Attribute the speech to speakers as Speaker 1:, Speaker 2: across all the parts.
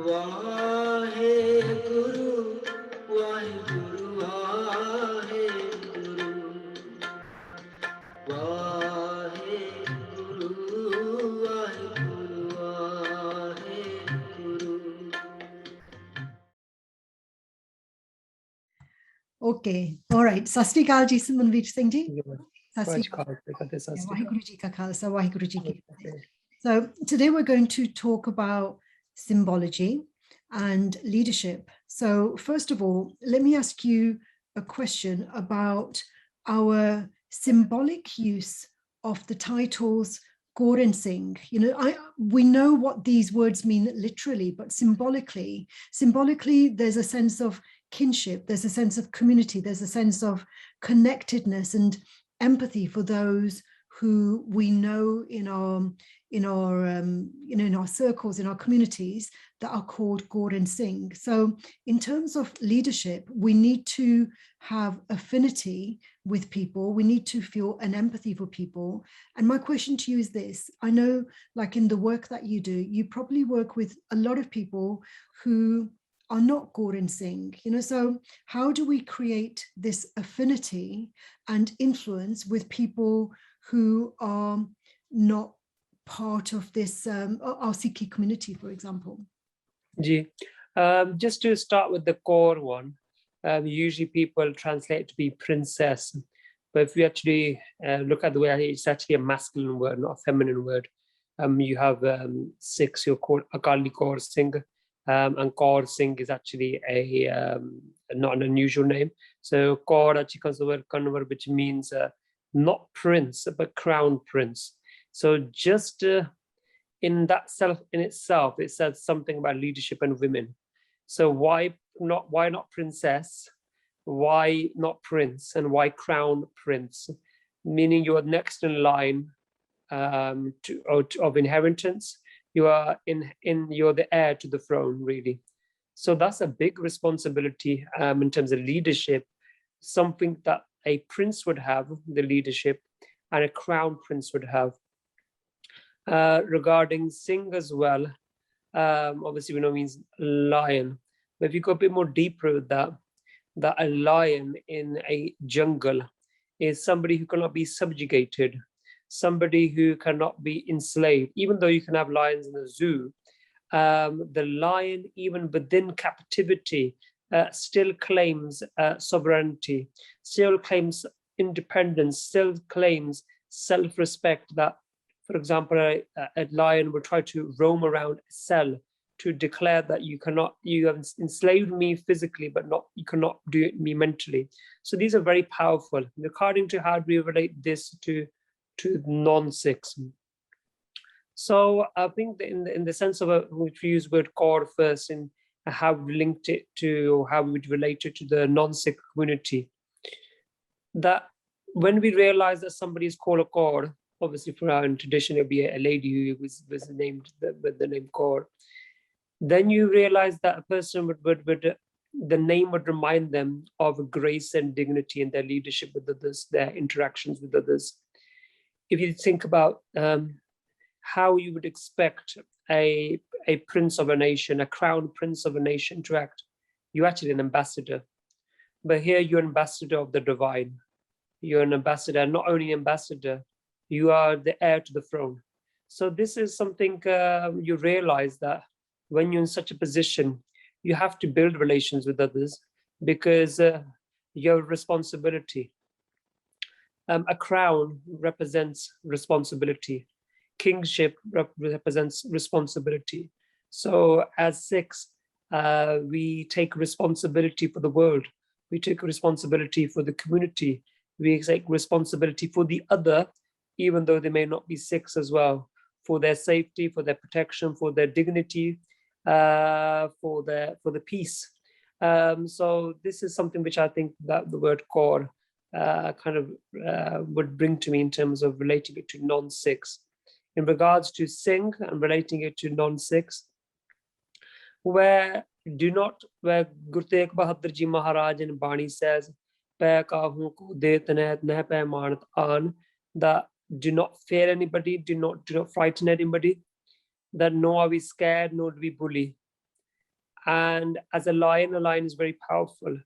Speaker 1: Vaheguru, Vaheguru, Vaheguru, Vaheguru, Vaheguru, Vaheguru.
Speaker 2: Okay, all right. Sat Sri Akal ji, Manvir Singh ji. Sat Sri Akal.
Speaker 1: Vaheguru
Speaker 2: Vaheguru ji ka khalsa, Vaheguru ji ki fateh. So today we're going to talk about symbology and leadership. So first of all, let me ask you a question about our symbolic use of the titles Gaur and Singh. You know, we know what these words mean literally, but symbolically, there's a sense of kinship, there's a sense of community, there's a sense of connectedness and empathy for those who we know in our circles, in our communities, that are called Gaur and Singh. So in terms of leadership, we need to have affinity with people. We need to feel an empathy for people. And my question to you is this: I know, like in the work that you do, you probably work with a lot of people who are not Gaur and Singh, you know, so how do we create this affinity and influence with people who are not part of this, our Sikhi community, for example?
Speaker 1: Just to start with the core one, usually people translate to be princess, but if we actually look at the way it's actually a masculine word, not a feminine word. You have Sikhs who are called Akali Kaur Singh, and Kaur Singh is actually not an unusual name. So Kaur actually comes from the word Kanwar, which means not prince, but crown prince. So just in itself, it says something about leadership and women. So why not princess? Why not prince? And why crown prince? Meaning you are next in line of inheritance. You are you're the heir to the throne, really. So that's a big responsibility in terms of leadership, something that a prince would have, the leadership, and a crown prince would have. Regarding Singh as well, obviously we know means lion, but if you go a bit more deeper with that a lion in a jungle is somebody who cannot be subjugated, somebody who cannot be enslaved. Even though you can have lions in the zoo, the lion, even within captivity, still claims sovereignty, still claims independence, still claims self-respect. That, for example, a lion will try to roam around a cell to declare that you have enslaved me physically, but you cannot do it me mentally. So these are very powerful. According to how do we relate this to non-Sikhs? So I think that in the sense of which we use word core first, and how we linked it to how we would relate it to the non-Sikh community, that when we realize that somebody is called a core, obviously for our tradition it'd be a lady who was named with the name core, then you realize that a person would the name would remind them of grace and dignity in their leadership with others, their interactions with others. If you think about how you would expect a prince of a nation, a crown prince of a nation to act, you're actually an ambassador. But here you're an ambassador of the divine. You're an ambassador, not only ambassador, you are the heir to the throne. So this is something you realize that when you're in such a position, you have to build relations with others because your responsibility. A crown represents responsibility. Kingship represents responsibility. So as Sikhs, we take responsibility for the world. We take responsibility for the community. We take responsibility for the other, even though they may not be Sikhs as well, for their safety, for their protection, for their dignity, for the peace. So this is something which I think that the word core kind of would bring to me in terms of relating it to non-Sikhs. In regards to Singh and relating it to non-Sikhs, where Guru Tegh Bahadur Ji Maharaj in Bani says, that do not fear anybody, do not frighten anybody, that nor are we scared, nor do we bully. And as a lion is very powerful.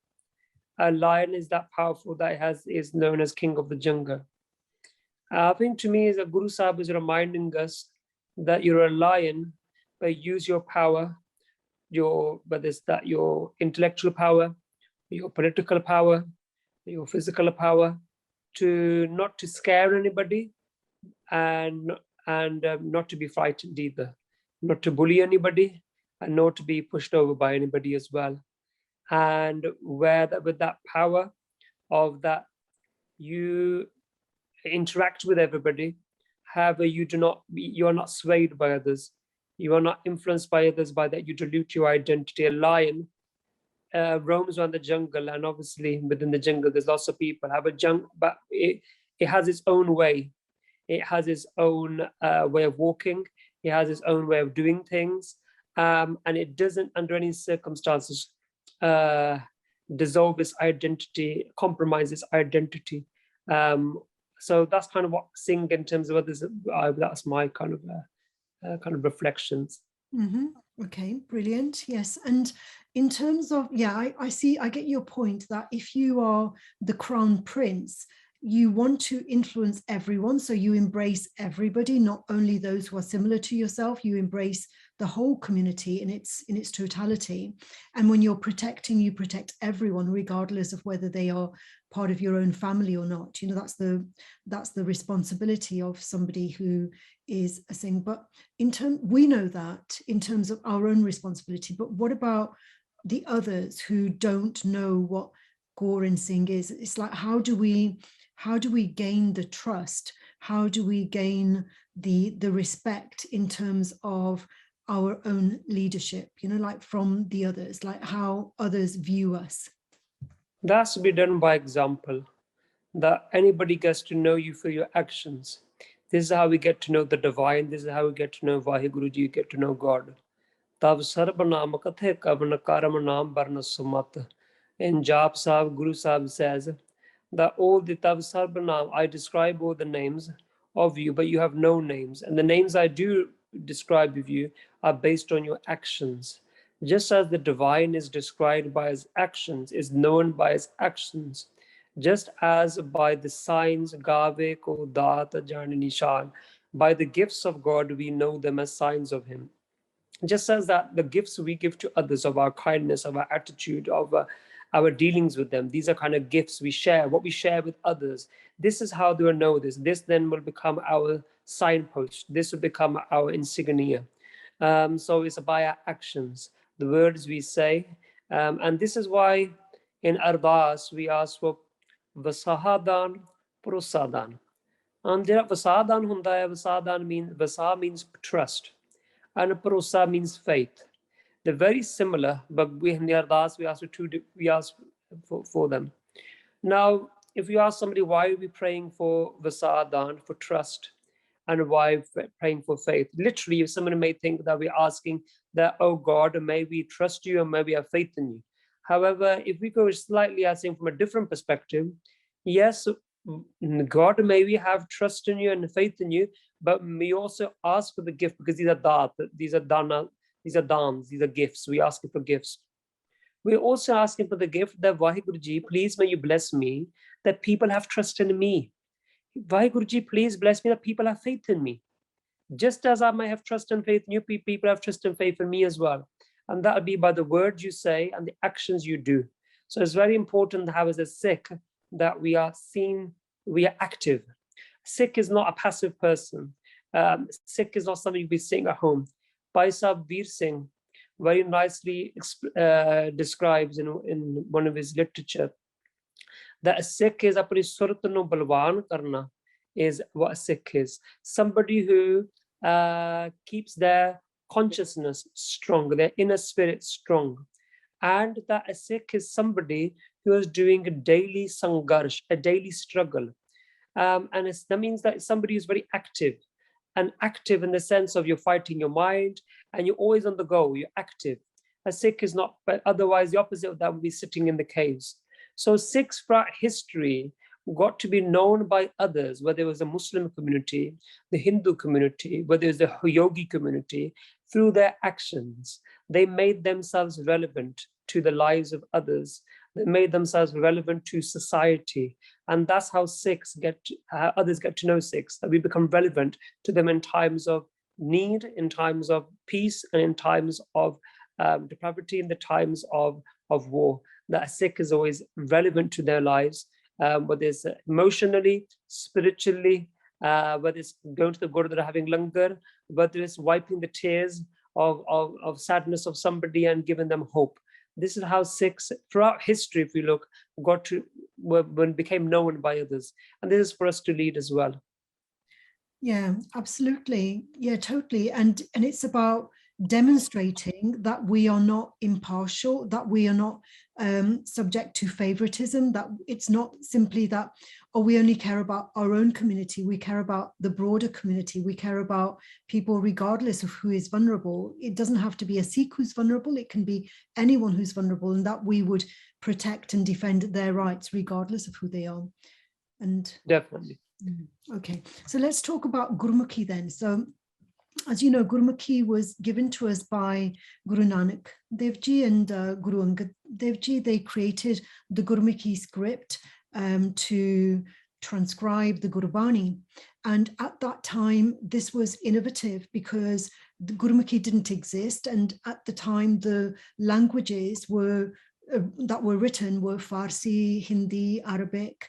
Speaker 1: A lion is that powerful that is known as king of the jungle. I think to me, as a Guru Sahib is reminding us that you're a lion, but use your power, whether it's that your intellectual power, your political power, your physical power, not to scare anybody, and not to be frightened either, not to bully anybody, and not to be pushed over by anybody as well. And with that power of that, you interact with everybody. However, you are not swayed by others. You are not influenced by others. By that, you dilute your identity. A lion roams around the jungle, and obviously within the jungle, there's lots of people. But it has its own way. It has its own way of walking. It has its own way of doing things, and it doesn't, under any circumstances, dissolve its identity, compromise its identity. So that's kind of what Singh, in terms of others, that's my kind of reflections.
Speaker 2: Okay, brilliant. Yes. And in terms of, I see, I get your point that if you are the crown prince, you want to influence everyone. So you embrace everybody, not only those who are similar to yourself, you embrace the whole community in its totality. And when you're protecting, you protect everyone, regardless of whether they are part of your own family or not. You know, that's the responsibility of somebody who is a Singh. But we know that in terms of our own responsibility, but what about the others who don't know what Gaur and Singh is? It's like, how do we gain the trust? How do we gain the respect in terms of our own leadership, you know, like from the others, like how others view us?
Speaker 1: That's to be done by example, that anybody gets to know you for your actions. This is how we get to know the divine. This is how we get to know Vaheguru Ji, get to know God. Tab sarb naam kathe kavan karam naam barna sumat. In Jap Sahib, Guru Sahib says that all the tab sarb naam, I describe all the names of you, but you have no names. And the names I do describe of you are based on your actions. Just as the divine is described by his actions, is known by his actions, just as by the signs, Gave ko daat jan nishan, by the gifts of God, we know them as signs of him. Just as that the gifts we give to others, of our kindness, of our attitude, of our dealings with them, these are kind of gifts we share, what we share with others. This is how they will know this. This then will become our signpost. This will become our insignia. So it's by our actions, the words we say. And this is why in Ardas we ask for Vasahadan, Prosadan. And Vasadan hunda hai, Vasadan means, Vasa means trust, and Prosa means faith. They're very similar, but in the Ardas we ask for them. Now, if you ask somebody why are we praying for Vasadan, for trust, and why praying for faith, literally, if somebody may think that we're asking that, oh God, may we trust you and may we have faith in you. However, if we go slightly, I think, from a different perspective, yes, God, may we have trust in you and faith in you, but we also ask for the gift, because these are dat, these are dana, these are dans, these are gifts. We ask for gifts. We're also asking for the gift that Vaheguru Ji, please may you bless me, that people have trust in me. Vaheguru Ji, please bless me that people have faith in me. Just as I may have trust and faith in you, people have trust and faith in me as well. And that will be by the words you say and the actions you do. So it's very important to have as a Sikh that we are seen, we are active. Sikh is not a passive person. Sikh is not somebody who be sitting at home. Bhai Sahib Veer Singh very nicely describes in one of his literature that a Sikh is apni surat nu balwan karna, is what a Sikh is. Somebody who keeps their consciousness strong, their inner spirit strong. And that a Sikh is somebody who is doing a daily sangarsh, a daily struggle. And that means that somebody who's very active, and active in the sense of you're fighting your mind and you're always on the go, you're active. A Sikh is not, but otherwise the opposite of that would be sitting in the caves. So Sikhs throughout history got to be known by others, whether it was the Muslim community, the Hindu community, whether it was the yogi community, through their actions, they made themselves relevant to the lives of others. They made themselves relevant to society. And that's how Sikhs others get to know Sikhs, that we become relevant to them in times of need, in times of peace, and in times of depravity, in the times of war. That a Sikh is always relevant to their lives, whether it's emotionally, spiritually, whether it's going to the Gurdwara having langar, whether it's wiping the tears of sadness of somebody and giving them hope. This is how Sikhs, throughout history, if we look, became known by others. And this is for us to lead as well.
Speaker 2: Yeah, absolutely. Yeah, totally. And it's about demonstrating that we are not impartial, that we are not subject to favoritism, that it's not simply that, oh, we only care about our own community, we care about the broader community, we care about people regardless of who is vulnerable. It doesn't have to be a Sikh who's vulnerable, it can be anyone who's vulnerable, and that we would protect and defend their rights regardless of who they are. And
Speaker 1: definitely.
Speaker 2: Okay, so let's talk about Gurmukhi then. So, as you know, Gurmukhi was given to us by Guru Nanak Dev Ji and Guru Angad Dev Ji. They created the Gurmukhi Script to transcribe the Gurbani. And at that time, this was innovative because the Gurmukhi didn't exist. And at the time, the languages that were written were Farsi, Hindi, Arabic,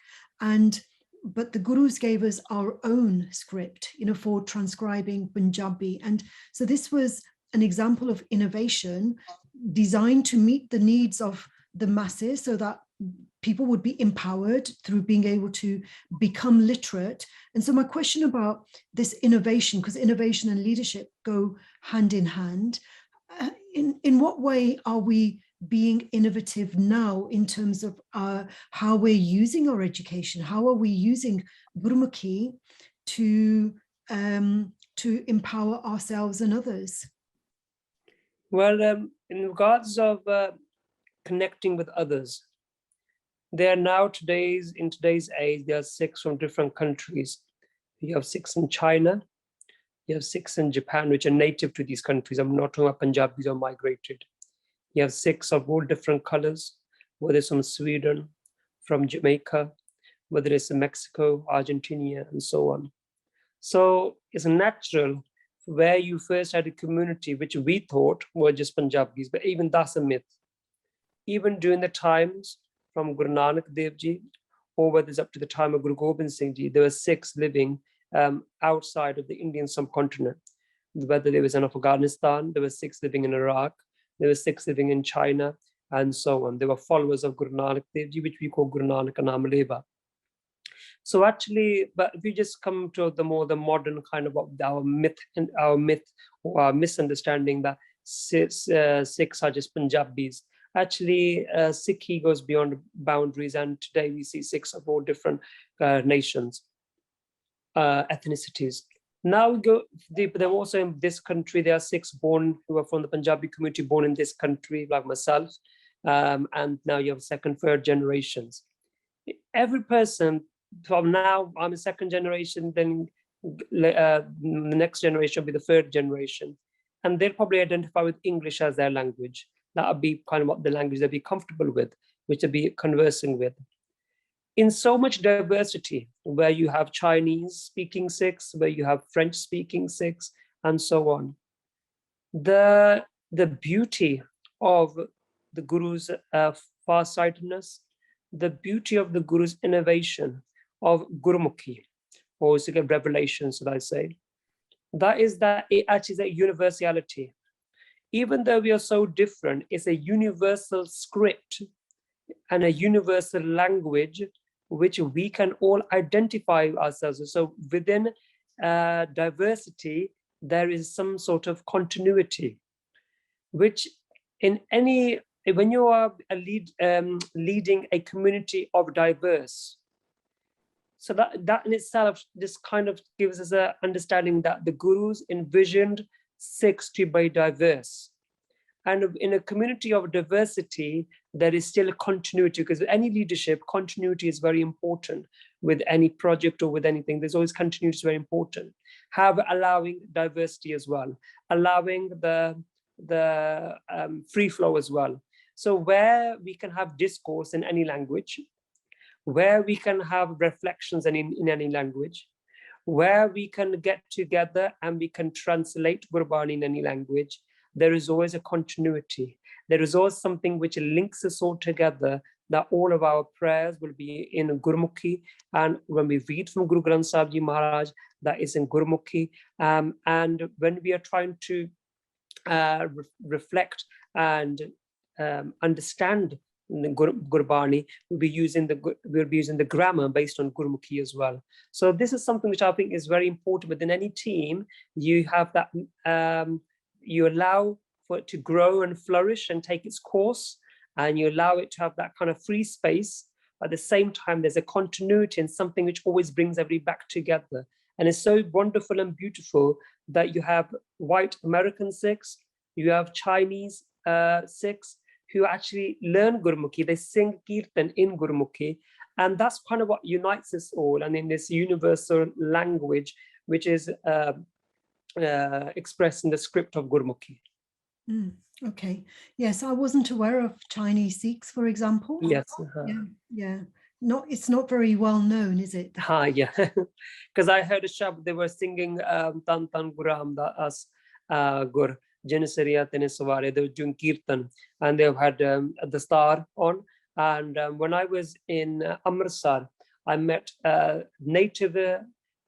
Speaker 2: but the Gurus gave us our own script, for transcribing Punjabi. And so this was an example of innovation designed to meet the needs of the masses so that people would be empowered through being able to become literate. And so my question about this innovation, because innovation and leadership go hand in hand, in what way are we being innovative now in terms of how we're using our education? How are we using Gurmukhi to empower ourselves and others?
Speaker 1: Well, in regards of connecting with others, there are now in today's age, there are Sikhs from different countries. You have Sikhs in China, you have Sikhs in Japan, which are native to these countries. I'm not talking about Punjabis or migrated. You have Sikhs of all different colors, whether it's from Sweden, from Jamaica, whether it's in Mexico, Argentina, and so on. So it's natural where you first had a community, which we thought were just Punjabis, but even that's a myth. Even during the times from Guru Nanak Dev Ji, or whether it's up to the time of Guru Gobind Singh Ji, there were Sikhs living outside of the Indian subcontinent. Whether there was in Afghanistan, there were Sikhs living in Iraq, there were Sikhs living in China, and so on. They were followers of Guru Nanak Dev Ji, which we call Guru Nanak Namaleva. So actually, but if you just come to the modern kind of our myth or our misunderstanding that Sikhs are just Punjabis. Actually, Sikhi goes beyond boundaries, and today we see Sikhs of all different nations, ethnicities. Now we go, they're also in this country, there are Sikhs born who are from the Punjabi community, born in this country, like myself, and now you have second, third generations. Every person from now, I'm a second generation, then the next generation will be the third generation, and they'll probably identify with English as their language. That'll be kind of what the language they'll be comfortable with, which they'll be conversing with. In so much diversity, where you have Chinese speaking Sikhs, where you have French speaking Sikhs, and so on. The beauty of the Guru's farsightedness, the beauty of the Guru's innovation of Gurmukhi, or revelation, should I say, that is that it actually is a universality. Even though we are so different, it's a universal script and a universal language which we can all identify ourselves with. So within diversity, there is some sort of continuity, which when you are leading a community of diverse, so that in itself just kind of gives us an understanding that the Gurus envisioned Sikhs to be diverse. And in a community of diversity, there is still a continuity, because any leadership, continuity is very important. with any project or with anything. There's always continuity is very important. Allowing diversity as well, allowing the free flow as well. So where we can have discourse in any language, where we can have reflections in any language, where we can get together and we can translate Gurbani in any language, there is always a continuity. There is always something which links us all together, that all of our prayers will be in Gurmukhi. And when we read from Guru Granth Sahib Ji Maharaj, that is in Gurmukhi. And when we are trying to reflect and understand the Gurbani, we'll be using the grammar based on Gurmukhi as well. So this is something which I think is very important. Within any team, you have that, you allow for it to grow and flourish and take its course, and you allow it to have that kind of free space. At the same time, there's a continuity and something which always brings everybody back together. And it's so wonderful and beautiful that you have white American Sikhs, you have Chinese Sikhs who actually learn Gurmukhi. They sing Kirtan in Gurmukhi. And that's kind of what unites us all. And in this universal language, which is expressed in the script of Gurmukhi.
Speaker 2: Okay. Yes, I wasn't aware of Chinese Sikhs, for example.
Speaker 1: Yes.
Speaker 2: Yeah. It's not very well known, is it?
Speaker 1: Yeah. Because I heard a shab, they were singing Tan Tan Guram Das Gur Janisariya Tene Savare. They were doing Kirtan, and they've had the star on. And when I was in Amritsar, I met native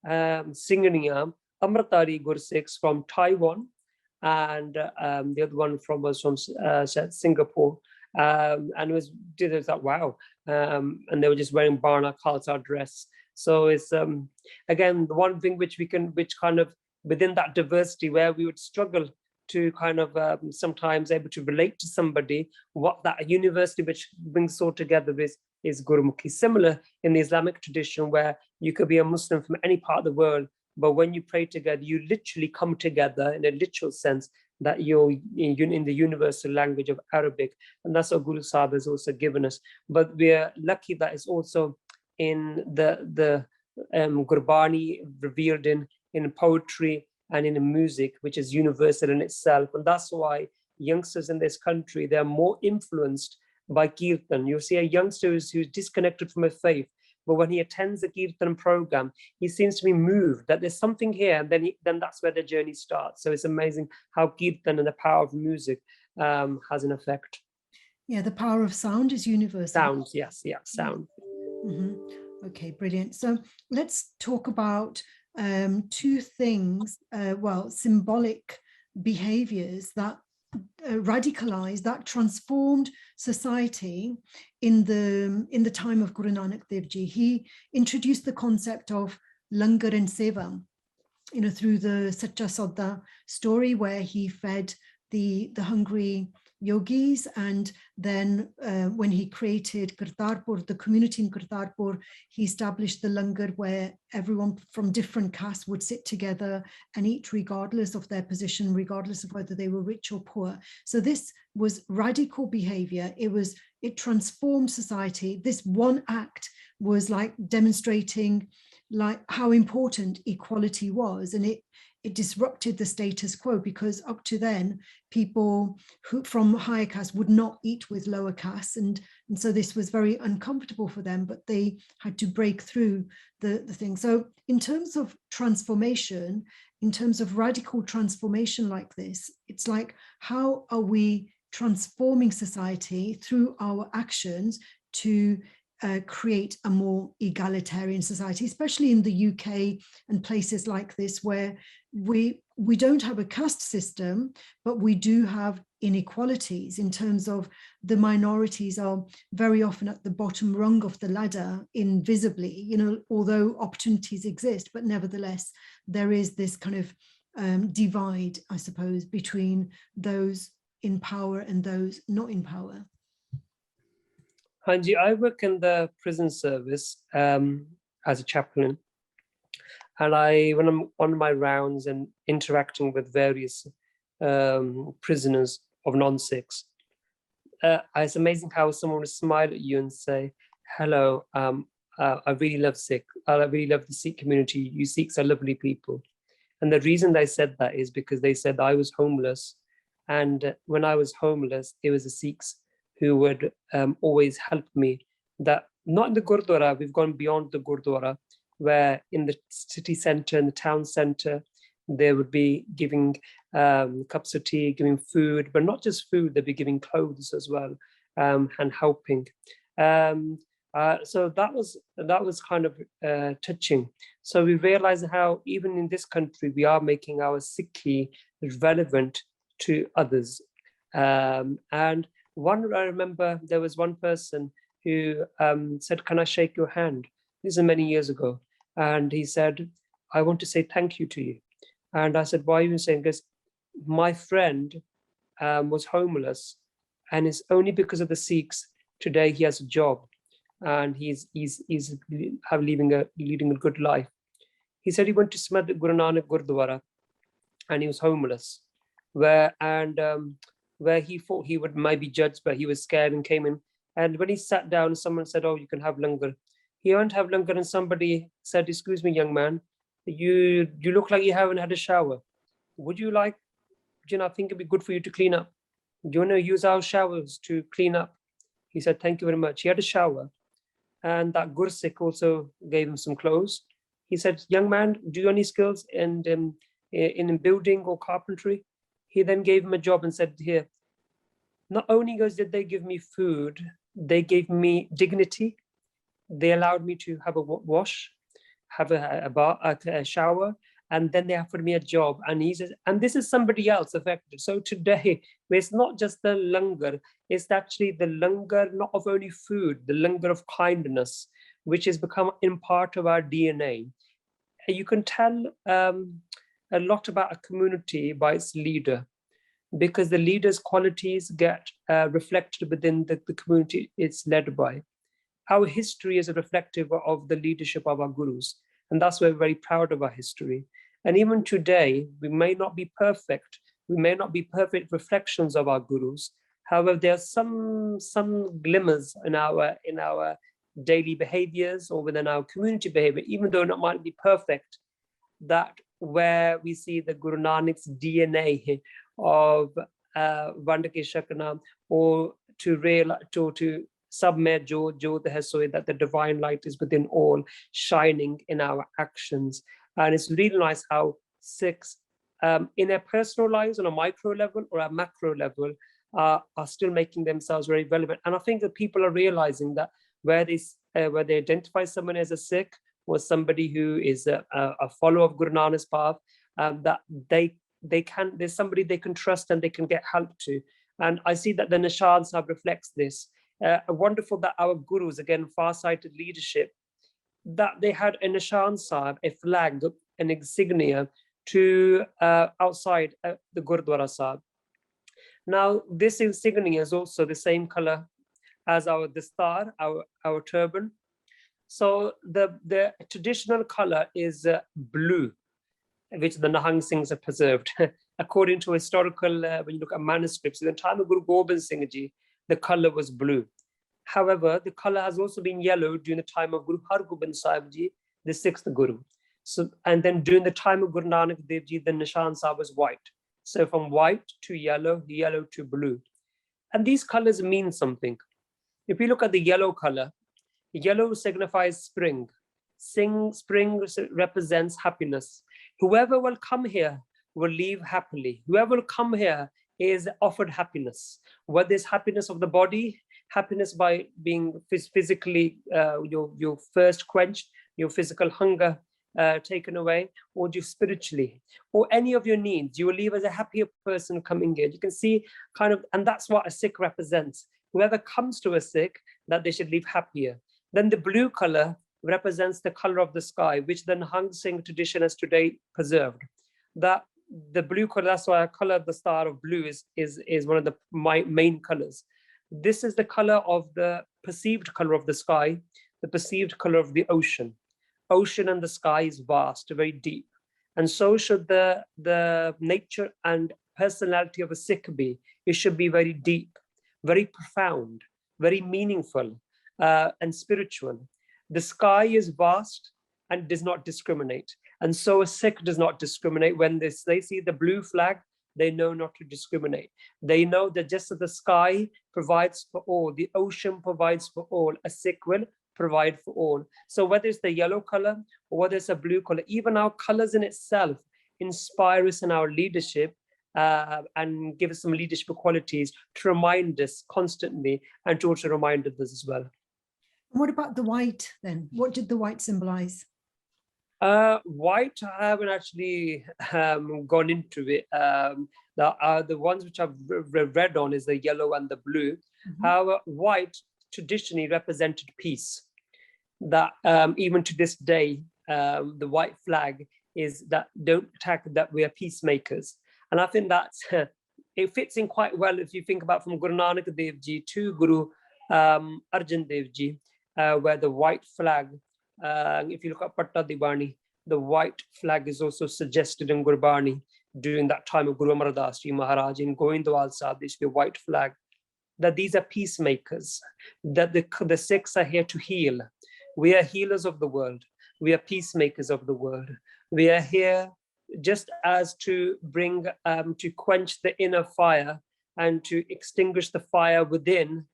Speaker 1: Singhaniya Amritari Gur Sikhs from Taiwan, and the other one was from Singapore. And it was like, wow. And they were just wearing Barna Khalsa dress. So it's again the one thing which kind of within that diversity, where we would struggle to kind of sometimes able to relate to somebody, what that university which brings all together is Gurmukhi. Similar in the Islamic tradition, where you could be a Muslim from any part of the world, but when you pray together, you literally come together in a literal sense, that you're in the universal language of Arabic. And that's what Guru Sahib has also given us. But we're lucky that it's also in the Gurbani revealed in poetry and in music, which is universal in itself. And that's why youngsters in this country, they're more influenced by Kirtan. You'll see a youngster who's disconnected from a faith, but when he attends a Kirtan program, he seems to be moved that there's something here, and then that's where the journey starts. So it's amazing how Kirtan and the power of music has an effect.
Speaker 2: Yeah, the power of sound is universal.
Speaker 1: Sound, yes, yeah, sound.
Speaker 2: Okay, brilliant. So let's talk about two things, symbolic behaviors that radicalized, that transformed society in the time of Guru Nanak Dev Ji. He introduced the concept of langar and seva, through the Sacha Sauda story, where he fed the hungry yogis, and then when he created Kartarpur, the community in Kartarpur, he established the langar where everyone from different castes would sit together and eat regardless of their position, regardless of whether they were rich or poor. So this was radical behavior. It transformed society. This one act was like demonstrating like how important equality was, and it disrupted the status quo, because up to then people who from higher castes would not eat with lower castes, and so this was very uncomfortable for them, but they had to break through the thing. So in terms of transformation, in terms of radical transformation like this, it's like, how are we transforming society through our actions to create a more egalitarian society, especially in the UK and places like this, where we don't have a caste system, but we do have inequalities in terms of the minorities are very often at the bottom rung of the ladder invisibly, although opportunities exist, but nevertheless, there is this kind of divide, I suppose, between those in power and those not in power.
Speaker 1: Hanji, I work in the prison service as a chaplain, and when I'm on my rounds and interacting with various prisoners of non-Sikhs, it's amazing how someone will smile at you and say, "Hello, I really love Sikh. I really love the Sikh community. You Sikhs are lovely people. And the reason they said that is because they said I was homeless. And when I was homeless, it was the Sikhs who would always help me. That not in the Gurdwara, we've gone beyond the Gurdwara, where in the city center, in the town center, they would be giving cups of tea, giving food, but not just food, they'd be giving clothes as well, and helping. So that was kind of touching. So we realized how even in this country, we are making our Sikhi relevant to others. And I remember there was one person who said, "Can I shake your hand?" This is many years ago. And he said, "I want to say thank you to you." And I said, "Why are you saying this?" My friend was homeless, and it's only because of the Sikhs today he has a job, and he's leading a good life. He said he went to Smad Guru Nanak Gurdwara, and he was homeless, where he thought he would maybe judged, but he was scared and came in. And when he sat down, someone said, "Oh, you can have langar." He went to have langar, and somebody said, "Excuse me, young man, you look like you haven't had a shower. Would you like, I think it'd be good for you to clean up. Do you want to use our showers to clean up?" He said, "Thank you very much." He had a shower, and that Gursik also gave him some clothes. He said, "Young man, do you have any skills in building or carpentry?" He then gave him a job and said, "Here." Not only did they give me food, they gave me dignity. They allowed me to have a wash, have a shower, and then they offered me a job. And he says, and this is somebody else affected. So today, it's not just the langar, it's actually the langar, not of only food, the langar of kindness, which has become in part of our DNA. You can tell a lot about a community by its leader, because the leader's qualities get reflected within the community it's led by. Our history is a reflective of the leadership of our gurus, and that's why we're very proud of our history. And even today, we may not be perfect. We may not be perfect reflections of our gurus. However, there are some glimmers in our daily behaviors or within our community behavior, even though it might be perfect, that where we see the Guru Nanak's DNA of Vandake Shakana, or to submerge Jod hai soe, that the divine light is within all, shining in our actions. And it's really nice how Sikhs, in their personal lives on a micro level or a macro level, are still making themselves very relevant. And I think that people are realizing that where they identify someone as a Sikh or somebody who is a follower of Guru Nanak's path, that there's somebody they can trust and they can get help to. And I see that the Nishan Sahib reflects this. Wonderful that our gurus, again, far-sighted leadership, that they had a Nishan Sahib, a flag, an insignia to outside the Gurdwara Sahib. Now, this insignia is also the same color as our dastar, our turban. So the traditional color is blue, which the Nahang Singhs have preserved. According to historical, when you look at manuscripts, in the time of Guru Gobind Singh Ji, the color was blue. However, the color has also been yellow during the time of Guru Har Gobind Sahib Ji, the sixth Guru. So, and then during the time of Guru Nanak Dev Ji, the Nishan Sahib was white. So from white to yellow to blue. And these colors mean something. If you look at the yellow color, yellow signifies spring. Spring represents happiness. Whoever will come here will leave happily. Whoever will come here is offered happiness. Whether it's happiness of the body, happiness by being physically, your thirst quenched, your physical hunger taken away, or just spiritually, or any of your needs, you will leave as a happier person coming here. You can see kind of, and that's what a Sikh represents. Whoever comes to a Sikh, that they should leave happier. Then the blue color represents the color of the sky, which the Nahang Singh tradition has today preserved. That the blue color, that's why I color the star of blue is one of the main colors. This is the color of the perceived color of the sky, the perceived color of the ocean. Ocean and the sky is vast, very deep. And so should the nature and personality of a Sikh be. It should be very deep, very profound, very meaningful, and spiritual. The sky is vast and does not discriminate. And so a Sikh does not discriminate. When they see the blue flag, they know not to discriminate. They know that just as the sky provides for all, the ocean provides for all, a Sikh will provide for all. So whether it's the yellow color or whether it's a blue color, even our colors in itself inspire us in our leadership and give us some leadership qualities to remind us constantly and to also remind others as well.
Speaker 2: What about the white then? What did the white symbolize?
Speaker 1: White, I haven't actually gone into it. The ones which I've read on is the yellow and the blue. However, white traditionally represented peace. That even to this day, the white flag is that don't attack, that we are peacemakers. And I think that's, it fits in quite well if you think about from Guru Nanak Dev Ji to Guru Arjan Dev Ji, where the white flag, if you look at Patta Dibani, the white flag is also suggested in Gurbani during that time of Guru Amar Das Ji Maharaj in Goindwal Sahib. There should be a white flag, that these are peacemakers, that the Sikhs are here to heal. We are healers of the world. We are peacemakers of the world. We are here just as to bring, to quench the inner fire and to extinguish the fire within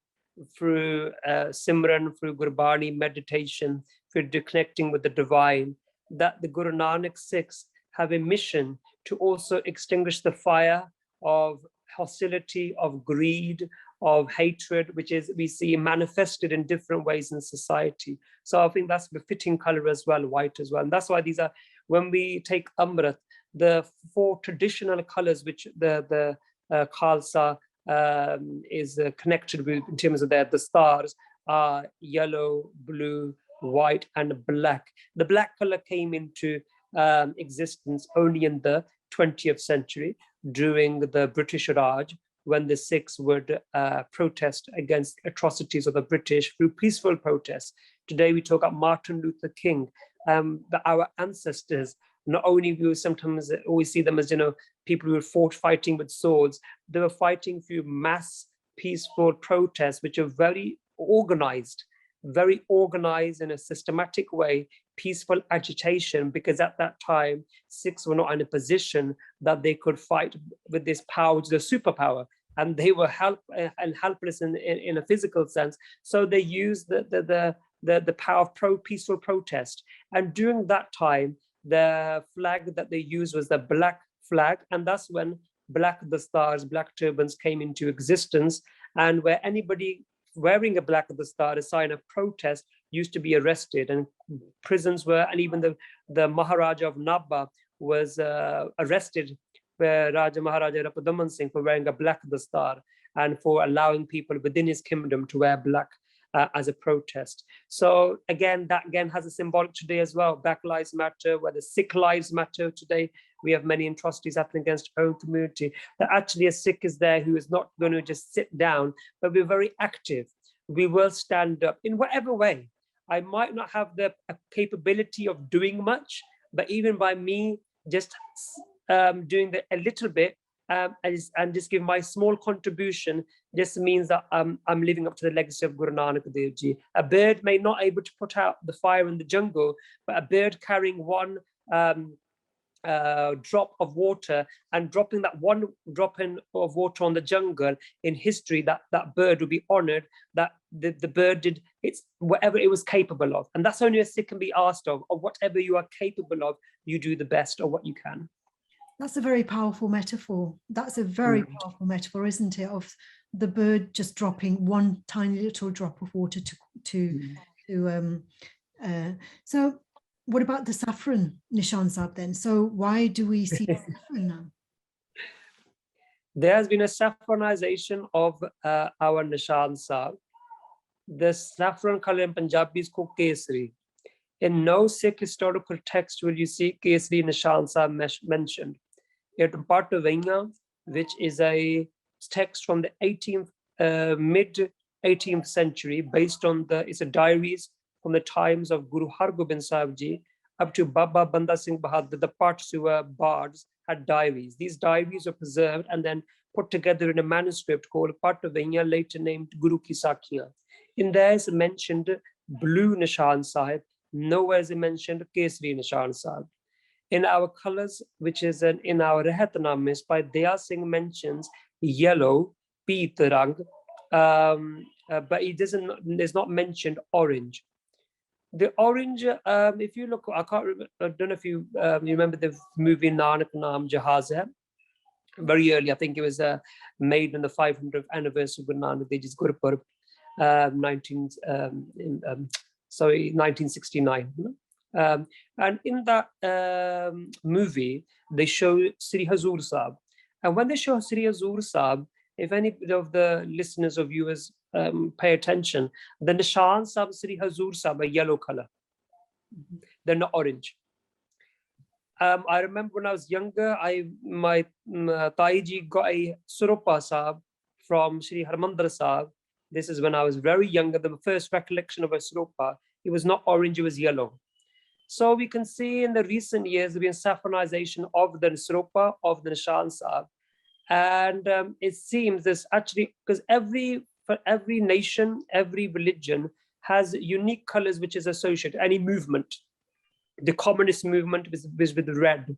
Speaker 1: through Simran, through Gurbani, meditation, through connecting with the divine, that the Guru Nanak Sikhs have a mission to also extinguish the fire of hostility, of greed, of hatred, which is we see manifested in different ways in society. So I think that's a befitting color as well, white as well. And that's why these are, when we take Amrit, the four traditional colors which the Khalsa is connected with in terms of the stars are yellow, blue, white, and black. The black color came into existence only in the 20th century during the British Raj, when the Sikhs would protest against atrocities of the British through peaceful protests. Today we talk about Martin Luther King. Our ancestors, not only we sometimes always see them as, you know, people who fought fighting with swords, they were fighting through mass peaceful protests, which are very organized in a systematic way, peaceful agitation, because at that time, Sikhs were not in a position that they could fight with this power, which is a superpower, and they were helpless in a physical sense. So they used the power of peaceful protest. And during that time, the flag that they used was the black flag, and that's when black stars, black turbans came into existence, and where anybody wearing a black star, a sign of protest, used to be arrested, and prisons were, and even the Maharaja of Nabha was arrested, where Raja Maharaja Rapudaman Singh, for wearing a black star and for allowing people within his kingdom to wear black as a protest. So again, that again has a symbolic today as well. Black Lives Matter, where the Sikh lives matter today. We have many atrocities happening against our own community. That actually a Sikh is there who is not going to just sit down, but we're very active. We will stand up in whatever way. I might not have the capability of doing much, but even by me just doing a little bit, and just give my small contribution, just means that I'm living up to the legacy of Guru Nanak Dev Ji. A bird may not able to put out the fire in the jungle, but a bird carrying one drop of water and dropping that one drop of water on the jungle, in history that bird will be honored, that the bird did whatever it was capable of. And that's only a Sikh can be asked of whatever you are capable of, you do the best of what you can.
Speaker 2: That's a very powerful metaphor. That's a very powerful metaphor, isn't it? Of the bird just dropping one tiny little drop of water so what about the saffron, Nishan Sahib, then? So why do we see saffron now?
Speaker 1: There has been a saffronization of our Nishan Sahib. The saffron color in Punjabi is called Kesari. In no Sikh historical text will you see Kesari Nishan Sahib mentioned. It part of Vaiya, which is a text from the 18th, mid 18th century, based on it's a diaries from the times of Guru Hargobind Sahib Ji up to Baba Banda Singh Bahadur. The parts who were bards had diaries. These diaries were preserved and then put together in a manuscript called Part of Vaiya, later named Guru Ki Sakhiyan. In there is mentioned blue Nishan Sahib. Nowhere is it mentioned Kesri Nishan Sahib. In our colors, which is in our Rehatnamis, by Daya Singh mentions yellow, Peet Rang, but it is not mentioned orange. The orange, if you look, I don't know if you remember the movie Nanak Naam Jahaz Hai. Very early, I think it was made on the 500th anniversary of Guru Nanak Dev Ji's Gurpurab, 1969. And in that movie, they show Sri Hazur Sahib. And when they show Sri Hazur Sahib, if any of the listeners or viewers pay attention, the Nishan Sahib, Sri Hazur Sahib are yellow color. They're not orange. I remember when I was younger, my Taiji got a Surupa Sahib from Sri Harmandir Sahib. This is when I was very younger. The first recollection of a Surupa, it was not orange, it was yellow. So we can see in the recent years, there's been saffronization of the Surupa, of the Nishan Sahib. And it seems this actually, because for every nation, every religion has unique colors which is associated, any movement. The communist movement was with red.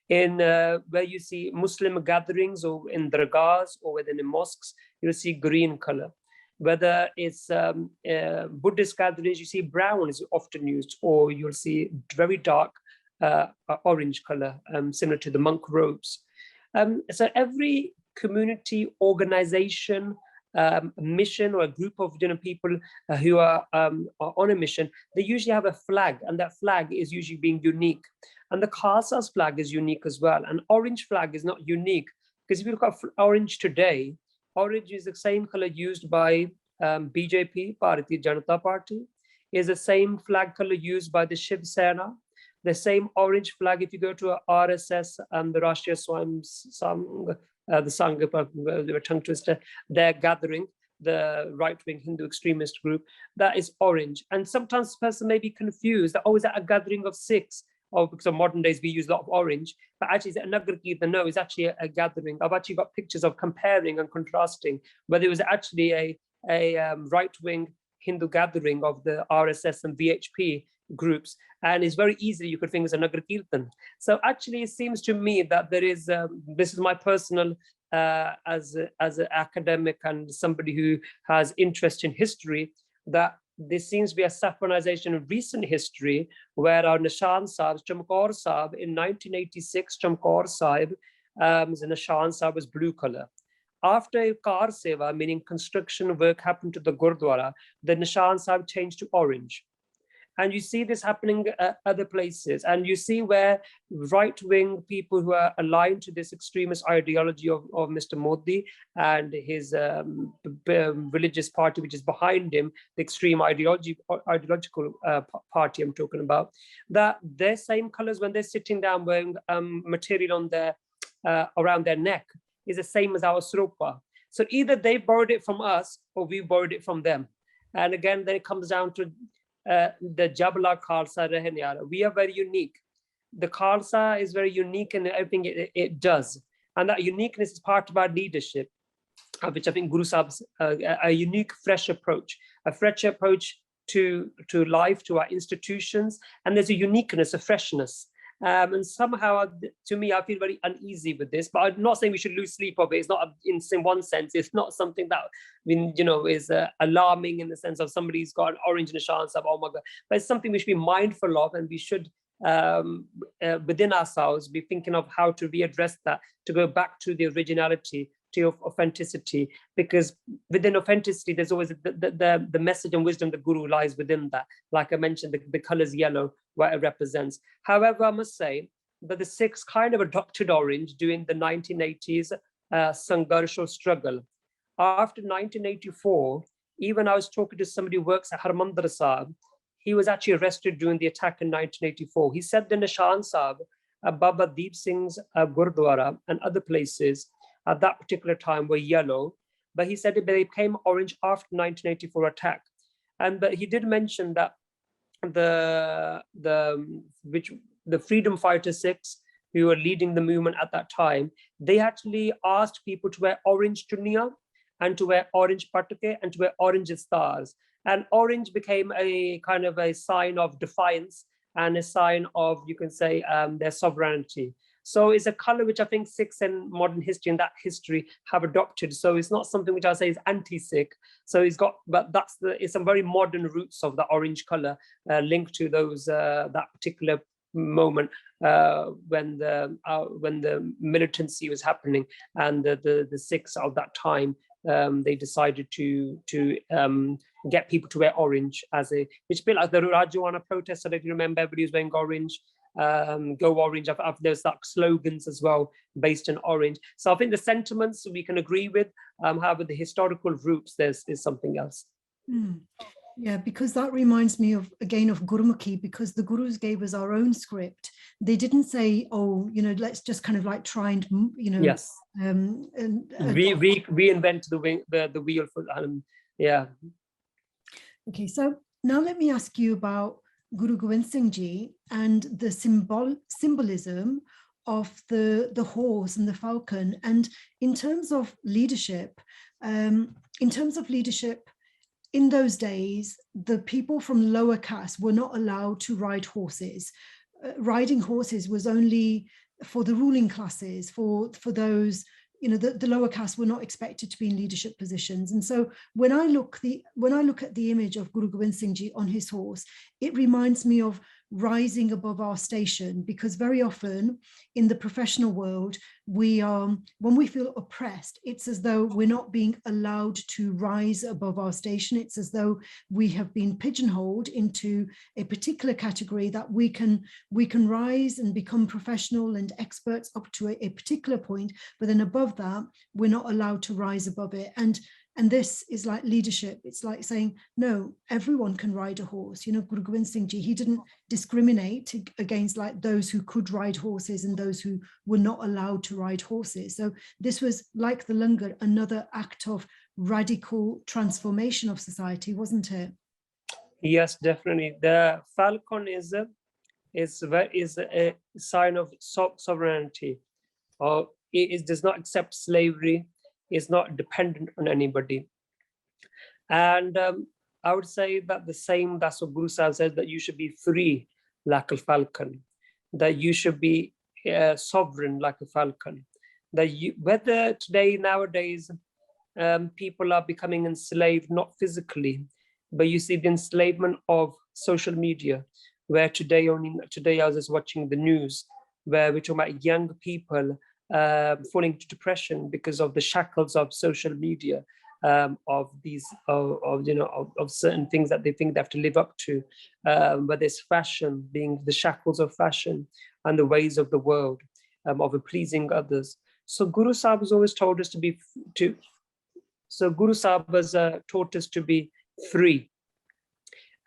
Speaker 1: In where you see Muslim gatherings or in dargahs or within the mosques, you'll see green color. Whether it's Buddhist gatherings, you see brown is often used, or you'll see very dark orange color, similar to the monk robes. So every community, organization, mission, or a group of people who are on a mission, they usually have a flag, and that flag is usually being unique. And the Khalsa's flag is unique as well. And orange flag is not unique, because if you look at orange today, orange is the same color used by BJP, Bharatiya Janata Party, is the same flag color used by the Shiv Sena. The same orange flag, if you go to a RSS and the Rashtriya Swayam Sangh, the Sangha, they were tongue twister, their gathering, the right-wing Hindu extremist group, that is orange. And sometimes the person may be confused that, oh, is that a gathering of Sikhs? Or because of modern days, we use a lot of orange, but actually is it a Nagar Kirtan? No, it's actually a gathering. I've actually got pictures of comparing and contrasting whether it was actually a right-wing Hindu gathering of the RSS and VHP groups, and it's very easily you could think it's a Nagar Kirtan. So actually, it seems to me that there is, this is my personal, as an academic and somebody who has interest in history, that there seems to be a saffronization of recent history, where our Nishan Sahib, Chamkaur Sahib, in 1986, Chamkaur Sahib, the Nishan Sahib was blue color. After Kar Seva, meaning construction work happened to the Gurdwara, the Nishan Sahib changed to orange. And you see this happening at other places. And you see where right-wing people who are aligned to this extremist ideology of Mr. Modi and his religious party, which is behind him, the extreme ideological party I'm talking about, that their same colors when they're sitting down wearing material on their around their neck is the same as our Srupa. So either they borrowed it from us or we borrowed it from them. And again, then it comes down to the Jabla Khalsa Rehenyara. We are very unique. The Khalsa is very unique in everything it does. And that uniqueness is part of our leadership, which I think Guru Sahib's a unique, fresh approach to life, to our institutions. And there's a uniqueness, a freshness. And somehow, to me, I feel very uneasy with this. But I'm not saying we should lose sleep of it. It's not, in one sense, it's not something that is alarming in the sense of somebody's got an orange Nishan Sahib, oh my God. But it's something we should be mindful of, and we should, within ourselves, be thinking of how to readdress that, to go back to the originality, to authenticity, because within authenticity, there's always the message and wisdom, the Guru lies within that. Like I mentioned, the colors yellow, what it represents. However, I must say that the Sikhs kind of adopted orange during the 1980s Sangharsh or struggle. After 1984, even I was talking to somebody who works at Harmandir Sahib, he was actually arrested during the attack in 1984. He said the Nishan Sahib, Baba Deep Singh's Gurdwara and other places at that particular time were yellow, but he said they became orange after 1984 attack. But he did mention that the freedom fighter Sikhs who were leading the movement at that time, they actually asked people to wear orange chunniya and to wear orange patake and to wear orange stars. And orange became a kind of a sign of defiance and a sign of, you can say, their sovereignty. So it's a color which I think Sikhs and modern history and that history have adopted. So it's not something which I say is anti-Sikh. So it's some very modern roots of the orange color linked to those that particular moment when the militancy was happening, and the Sikhs of that time, they decided to get people to wear orange which a bit like the Rajowana protest. I don't know if you remember, everybody was wearing orange. Go orange. There's like slogans as well based on orange. So I think the sentiments we can agree with. However, the historical roots is something else.
Speaker 2: Yeah, because that reminds me of Gurmukhi, because the Gurus gave us our own script. They didn't say, oh, let's just kind of like try and,
Speaker 1: yes, reinvent the wheel for yeah.
Speaker 2: Okay, so now let me ask you about Guru Gobind Singh Ji and the symbolism of the horse and the falcon. And in terms of leadership, in those days, the people from lower caste were not allowed to ride horses. Riding horses was only for the ruling classes, for those, the lower caste were not expected to be in leadership positions. And so when I look at the image of Guru Gobind Singh Ji on his horse, it reminds me of rising above our station, because very often in the professional world, when we feel oppressed, it's as though we're not being allowed to rise above our station. It's as though we have been pigeonholed into a particular category that we can rise and become professional and experts up to a particular point, but then above that, we're not allowed to rise above it. And this is like leadership. It's like saying, no, everyone can ride a horse. Guru Gobind Singh Ji, he didn't discriminate against like those who could ride horses and those who were not allowed to ride horses. So this was, like the langar, another act of radical transformation of society, wasn't it?
Speaker 1: Yes, definitely. The falcon is a sign of sovereignty, or it does not accept slavery, is not dependent on anybody. And I would say that that's what Guru Sahib says, that you should be free like a falcon, that you should be sovereign like a falcon, that whether nowadays people are becoming enslaved, not physically, but you see the enslavement of social media, where today I was just watching the news where we're talking about young people falling into depression because of the shackles of social media, of certain things that they think they have to live up to, whether it's fashion, being the shackles of fashion and the ways of the world, of pleasing others. So Guru Sahib has always told us Guru Sahib has taught us to be free,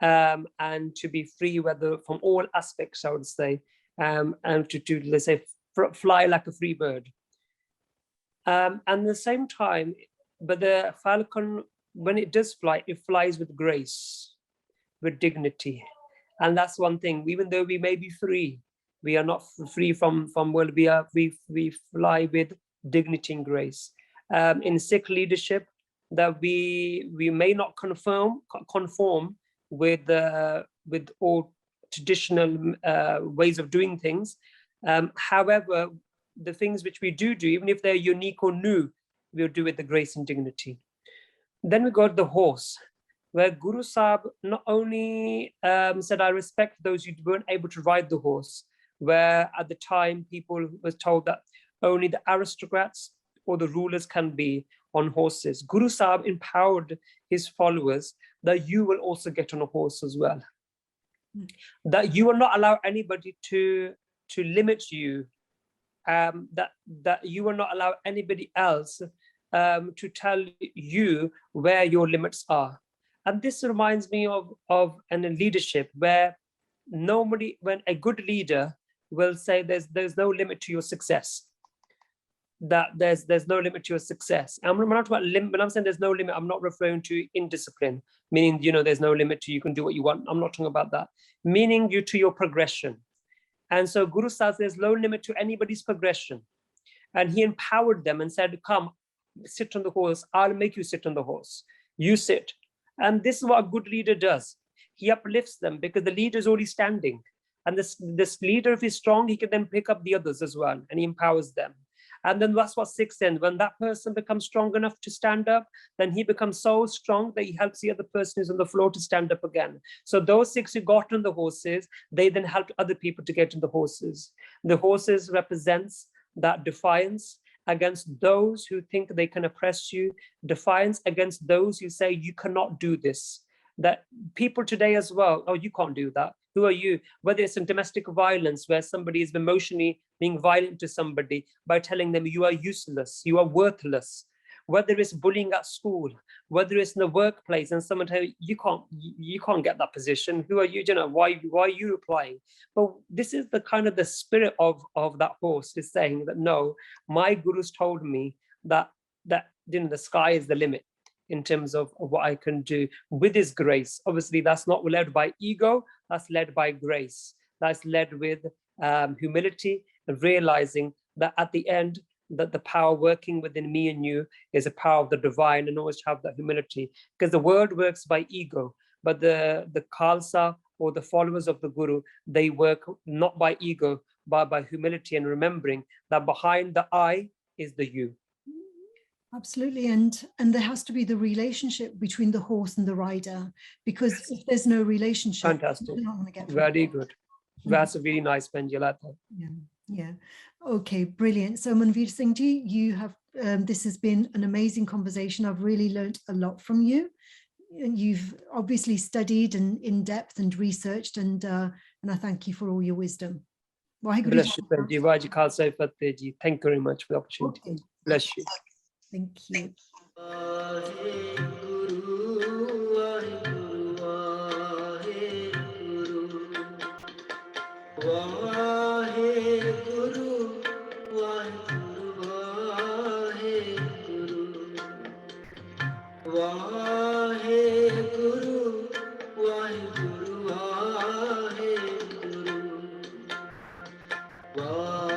Speaker 1: and to be free, whether from all aspects, I would say, and to let's say fly like a free bird. And at the same time, but the falcon, when it does fly, it flies with grace, with dignity. And that's one thing. Even though we may be free, we are not free from world. We fly with dignity and grace. In Sikh leadership, that we may not conform with all traditional ways of doing things. However, the things which we do, even if they're unique or new, we'll do with the grace and dignity. Then we got the horse, where Guru Sahib not only said, I respect those who weren't able to ride the horse, where at the time people were told that only the aristocrats or the rulers can be on horses. Guru Sahib empowered his followers that you will also get on a horse as well. That you will not allow anybody to limit you, that you will not allow anybody else to tell you where your limits are. And this reminds me of a leadership where when a good leader will say there's no limit to your success, that there's no limit to your success. I'm not talking about limit, but I'm saying there's no limit. I'm not referring to indiscipline, meaning, there's no limit to you can do what you want. I'm not talking about that, meaning you to your progression. And so Guru says there's no limit to anybody's progression. And he empowered them and said, come, sit on the horse, I'll make you sit on the horse. You sit. And this is what a good leader does. He uplifts them because the leader is already standing. And this leader, if he's strong, he can then pick up the others as well, and he empowers them. And then that's what Sikh said. When that person becomes strong enough to stand up, then he becomes so strong that he helps the other person who's on the floor to stand up again. So those Sikhs who got on the horses, they then helped other people to get on the horses. The horses represents that defiance against those who think they can oppress you, defiance against those who say you cannot do this. That people today as well, oh, you can't do that. Who are you? Whether it's in domestic violence, where somebody is emotionally being violent to somebody by telling them you are useless, you are worthless. Whether it's bullying at school, whether it's in the workplace, and someone tell you can't get that position. Who are you? You know, why are you applying? But this is the kind of the spirit of that horse, is saying that no, my gurus told me that the sky is the limit in terms of what I can do with his grace. Obviously, that's not led by ego, that's led by grace. That's led with humility, and realizing that at the end, that the power working within me and you is a power of the divine, and always have that humility. Because the world works by ego, but the Khalsa or the followers of the Guru, they work not by ego, but by humility, and remembering that behind the I is the you.
Speaker 2: Absolutely, and there has to be the relationship between the horse and the rider, because if there's no relationship,
Speaker 1: fantastic,
Speaker 2: you're not going to get
Speaker 1: very good. That's a really nice pen. You like that?
Speaker 2: Yeah. Okay, brilliant. So Manvir Singh ji, you have this has been an amazing conversation. I've really learned a lot from you. You've obviously studied and in depth and researched, and I thank you for all your wisdom.
Speaker 1: Bless you, Benji. Waji Khalsa Fateh ji. Thank you very much for the opportunity. Okay. Bless you.
Speaker 2: Thank you.
Speaker 3: Wow.